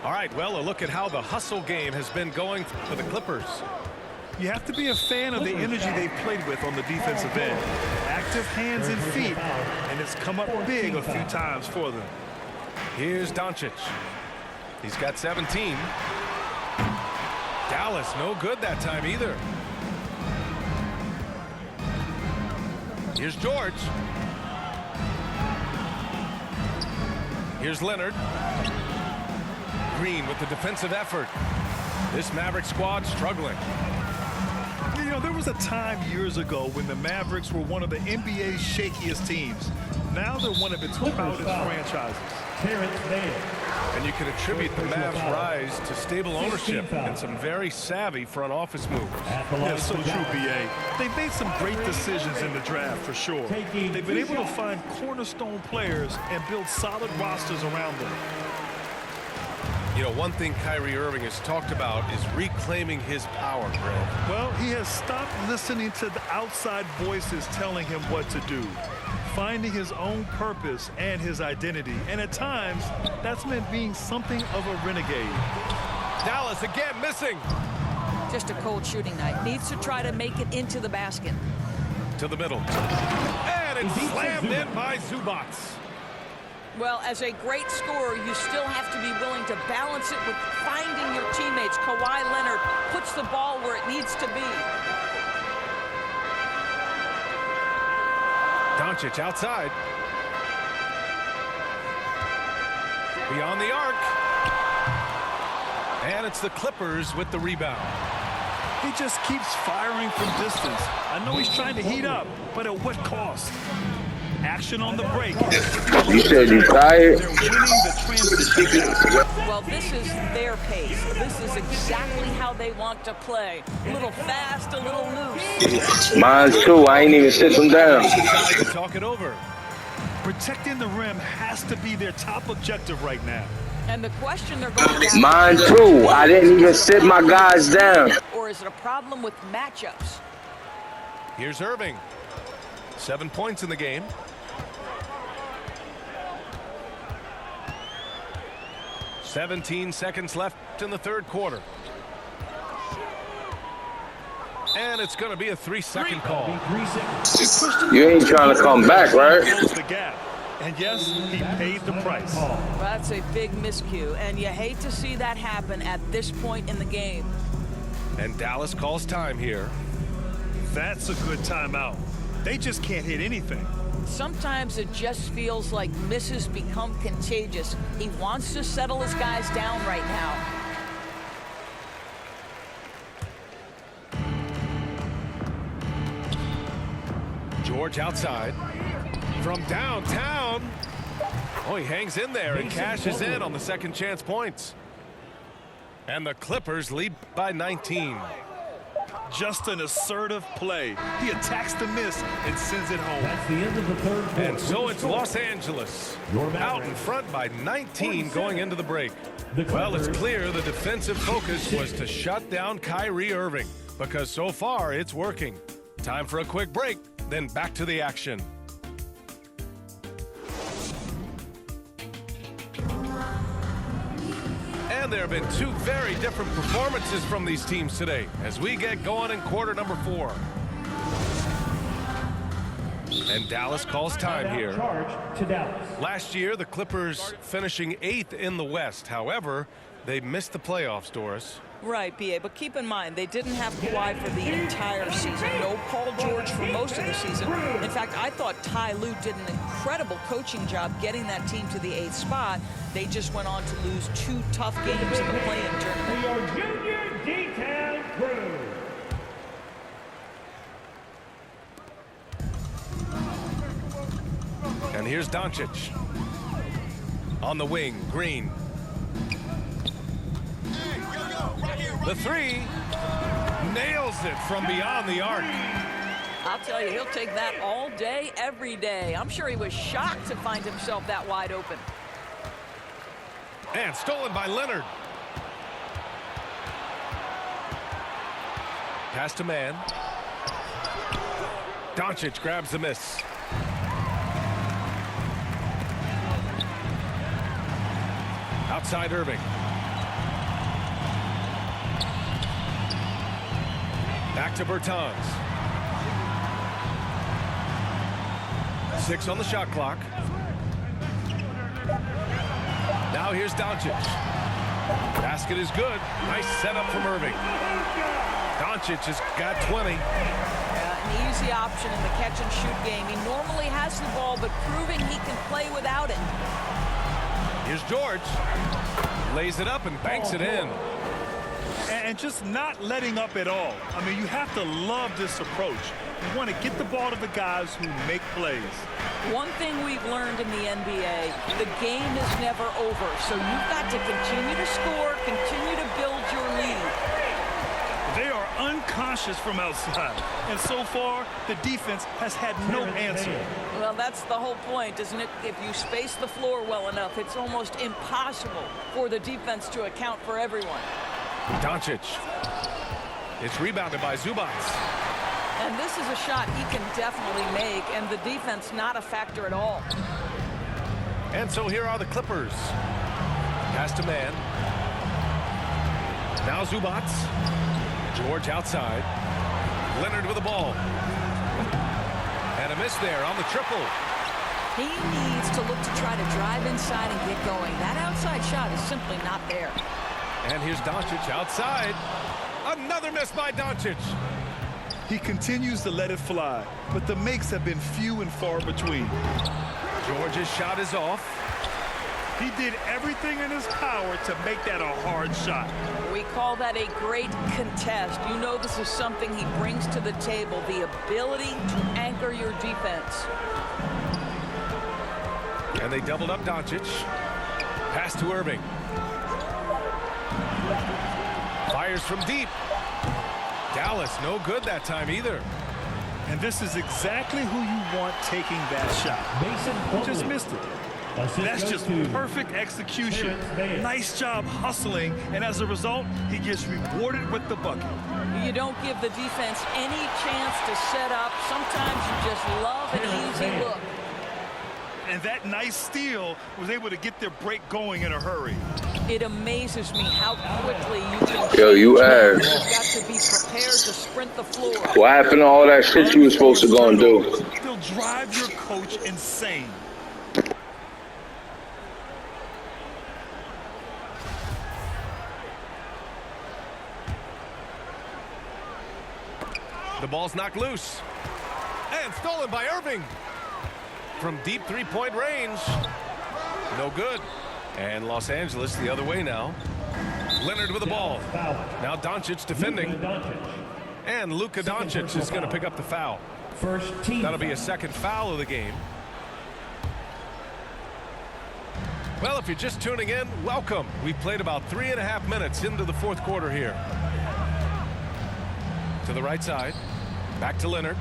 All right, well, a look at how the hustle game has been going for the Clippers. You have to be a fan of the energy they played with on the defensive end. Active hands and feet, and it's come up big a few times for them. Here's Doncic. He's got 17. Dallas, no good that time either. Here's George. Here's Leonard. Green with the defensive effort. This Maverick squad struggling. You know, there was a time years ago when the Mavericks were one of the NBA's shakiest teams. Now they're one of its proudest franchises. And you can attribute the Mavs' rise to stable ownership and some very savvy front office moves. Yeah, so true, B.A. They've made some great decisions in the draft, for sure. They've been able to find cornerstone players and build solid rosters around them. You know, one thing Kyrie Irving has talked about is reclaiming his power, Greg. Well, he has stopped listening to the outside voices telling him what to do, finding his own purpose and his identity. And at times, that's meant being something of a renegade. Dallas again missing. Just a cold shooting night. Needs to try to make it into the basket. To the middle. And it's slammed in by Zubac. Well, as a great scorer, you still have to be willing to balance it with finding your teammates. Kawhi Leonard puts the ball where it needs to be. Doncic outside. Beyond the arc. And it's the Clippers with the rebound. He just keeps firing from distance. I know he's trying to heat up, but at what cost? Action on the break. You said you tired? They're winning the transition. Well, this is their pace. This is exactly how they want to play. A little fast, a little loose. Mine too. I ain't even sit them down. Talk it over. Protecting the rim has to be their top objective right now. And the question they're going to Mine too. I didn't even sit my guys down. Or is it a problem with matchups? Here's Irving. 7 points in the game. "17 seconds left in the third quarter. And it's going to be a 3-second call. You ain't trying to come back, right? Close the gap. And yes, he paid the price. Well, that's a big miscue, and you hate to see that happen at this point in the game. And Dallas calls time here. That's a good timeout. They just can't hit anything. Sometimes it just feels like misses become contagious. He wants to settle his guys down right now. George outside. From downtown. Oh, he hangs in there and cashes in on the second chance points. And the Clippers lead by 19. Just an assertive play. He attacks the miss and sends it home. That's the end of the third quarter. And so it's Los Angeles out in front by 19 going into the break. Well, it's clear the defensive focus was to shut down Kyrie Irving because so far it's working. Time for a quick break, then back to the action. And there have been two very different performances from these teams today as we get going in quarter number 4. And Dallas calls time here. Last year, the Clippers finishing 8th in the West. However, they missed the playoffs, Doris. Right, B.A., but keep in mind, they didn't have Kawhi for the entire season. No Paul George for most of the season. In fact, I thought Ty Lue did an incredible coaching job getting that team to the 8th spot. They just went on to lose 2 tough games in the play-in tournament. Your junior detail crew. And here's Doncic. On the wing, Green. The 3 nails it from beyond the arc. I'll tell you, he'll take that all day, every day. I'm sure he was shocked to find himself that wide open. And stolen by Leonard. Pass to man. Doncic grabs the miss. Outside Irving. Back to Bertans. 6 on the shot clock. Now here's Doncic. Basket is good. Nice setup from Irving. Doncic has got 20. An easy option in the catch-and-shoot game. He normally has the ball, but proving he can play without it. Here's George. Lays it up and banks it in. And just not letting up at all. I mean, you have to love this approach. You want to get the ball to the guys who make plays. One thing we've learned in the NBA, the game is never over. So you've got to continue to score, continue to build your lead. They are unconscious from outside. And so far, the defense has had no answer. Well, that's the whole point, isn't it? If you space the floor well enough, it's almost impossible for the defense to account for everyone. Doncic. It's rebounded by Zubac. And this is a shot he can definitely make, and the defense not a factor at all. And so here are the Clippers. Pass to man. Now Zubac. George outside. Leonard with the ball. And a miss there on the triple. He needs to look to try to drive inside and get going. That outside shot is simply not there. And here's Doncic outside. Another miss by Doncic. He continues to let it fly, but the makes have been few and far between. George's shot is off. He did everything in his power to make that a hard shot. We call that a great contest. You know this is something he brings to the table, the ability to anchor your defense. And they doubled up Doncic. Pass to Irving. Fires from deep. Dallas, no good that time either. And this is exactly who you want taking that shot. He just missed it. That's just perfect execution. Nice job hustling, and as a result, he gets rewarded with the bucket. You don't give the defense any chance to set up. Sometimes you just love an easy look. And that nice steal was able to get their break going in a hurry. It amazes me how quickly you can. Yo, you ass. You've got to be prepared to sprint the floor. What happened to all that shit you were supposed to go and do? They'll drive your coach insane. The ball's knocked loose. And stolen by Irving. From deep three-point range. No good. And Los Angeles the other way now. Leonard with the ball. Now Doncic defending. And Luka Doncic is going to pick up the foul. That'll be a second foul of the game. Well, if you're just tuning in, welcome. We've played about 3.5 minutes into the fourth quarter here. To the right side. Back to Leonard.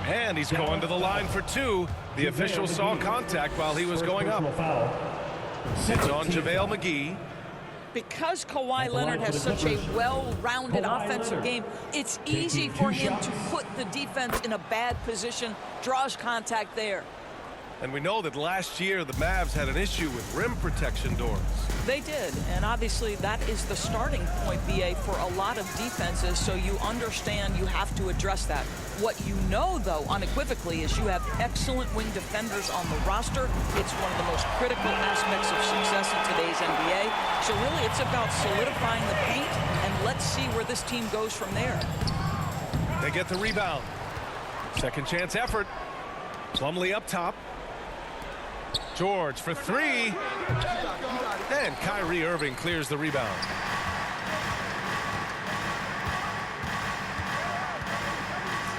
And he's going to the line for two. The official saw contact while he was going up. It's on JaVale McGee. Because Kawhi Leonard has such a well-rounded offensive game, it's easy for him to put the defense in a bad position, draws contact there. And we know that last year the Mavs had an issue with rim protection doors. They did, and obviously that is the starting point, BA, for a lot of defenses, so you understand you have to address that. What you know, though, unequivocally, is you have excellent wing defenders on the roster. It's one of the most critical aspects of success in today's NBA. So really, it's about solidifying the paint, and let's see where this team goes from there. They get the rebound. Second chance effort. Plumlee up top. George for three. And Kyrie Irving clears the rebound.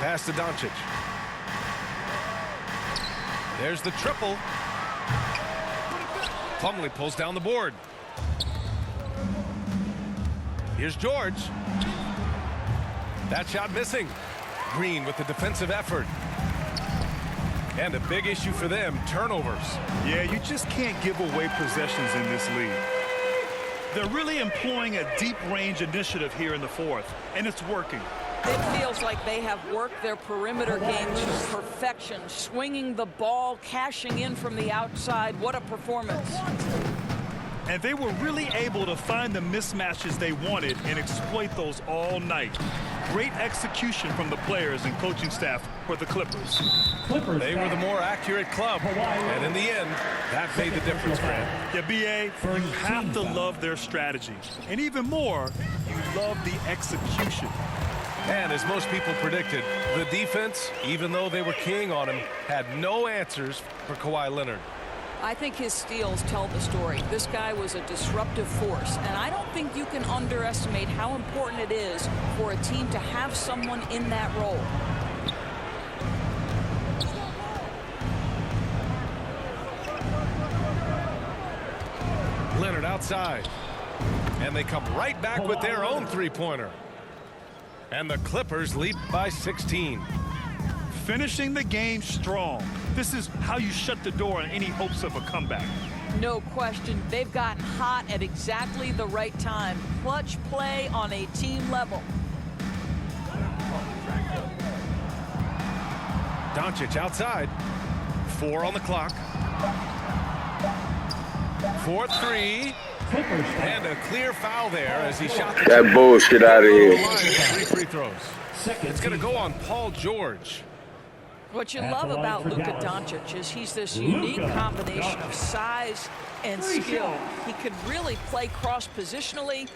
Pass to Doncic. There's the triple. Plumlee pulls down the board. Here's George. That shot missing. Green with the defensive effort. And a big issue for them, turnovers. Yeah, you just can't give away possessions in this league. They're really employing a deep-range initiative here in the fourth, and it's working. It feels like they have worked their perimeter game to perfection, swinging the ball, cashing in from the outside. What a performance. And they were really able to find the mismatches they wanted and exploit those all night. Great execution from the players and coaching staff for the Clippers. They were the more accurate club, and in the end, that made the difference, Grant. Yeah, B.A., you have to love their strategy. And even more, you love the execution. And as most people predicted, the defense, even though they were keying on him, had no answers for Kawhi Leonard. I think his steals tell the story. This guy was a disruptive force, and I don't think you can underestimate how important it is for a team to have someone in that role. Leonard outside. And they come right back with their own three-pointer. And the Clippers lead by 16. Finishing the game strong. This is how you shut the door on any hopes of a comeback. No question. They've gotten hot at exactly the right time. Clutch play on a team level. Doncic outside. 4 on the clock. 4-3. And a clear foul there as he shot that bullshit out of here. 3 free throws. It's going to go on Paul George. What you love about Luka Doncic is he's this unique combination of size and skill. He could really play cross-positionally.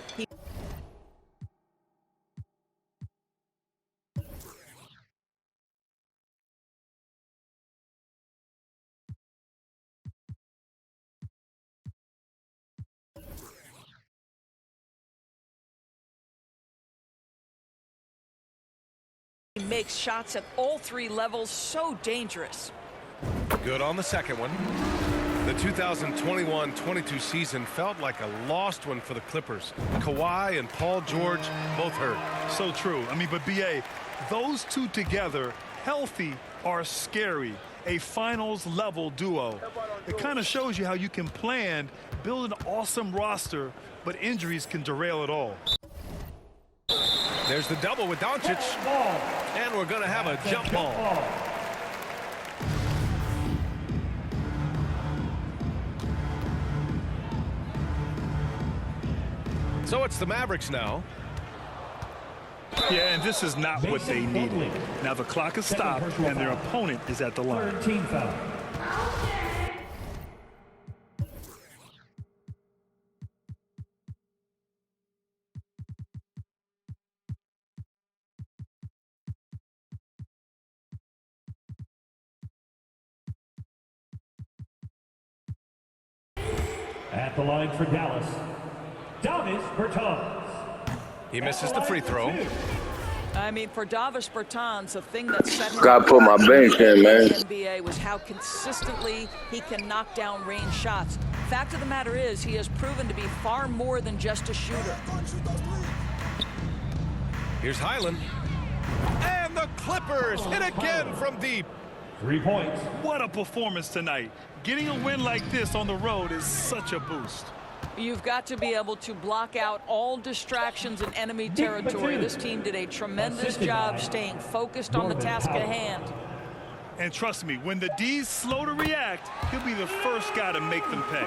He makes shots at all 3 levels, so dangerous. Good on the second one. The 2021-22 season felt like a lost one for the Clippers. Kawhi and Paul George both hurt. So true. I mean, but B.A., those two together, healthy, are scary. A finals-level duo. It kind of shows you how you can plan, build an awesome roster, but injuries can derail it all. There's the double with Doncic. And we're going to have a jump ball. So it's the Mavericks now. Yeah, and this is not what they needed. Now the clock is stopped, and their opponent is at the line. Team foul. At the line for Dallas, Davis Bertans. He misses the free throw. I mean, for Davis Bertans, the thing that set him Gotta put my bench in, man. in the NBA was how consistently he can knock down range shots. Fact of the matter is, he has proven to be far more than just a shooter. Here's Highland. And the Clippers hit again from deep. 3 points. What a performance tonight. Getting a win like this on the road is such a boost. You've got to be able to block out all distractions in enemy territory. This team did a tremendous job staying focused on the task at hand. And trust me, when the D's slow to react, he'll be the first guy to make them pay.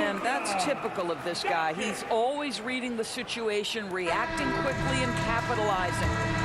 And that's typical of this guy. He's always reading the situation, reacting quickly, and capitalizing.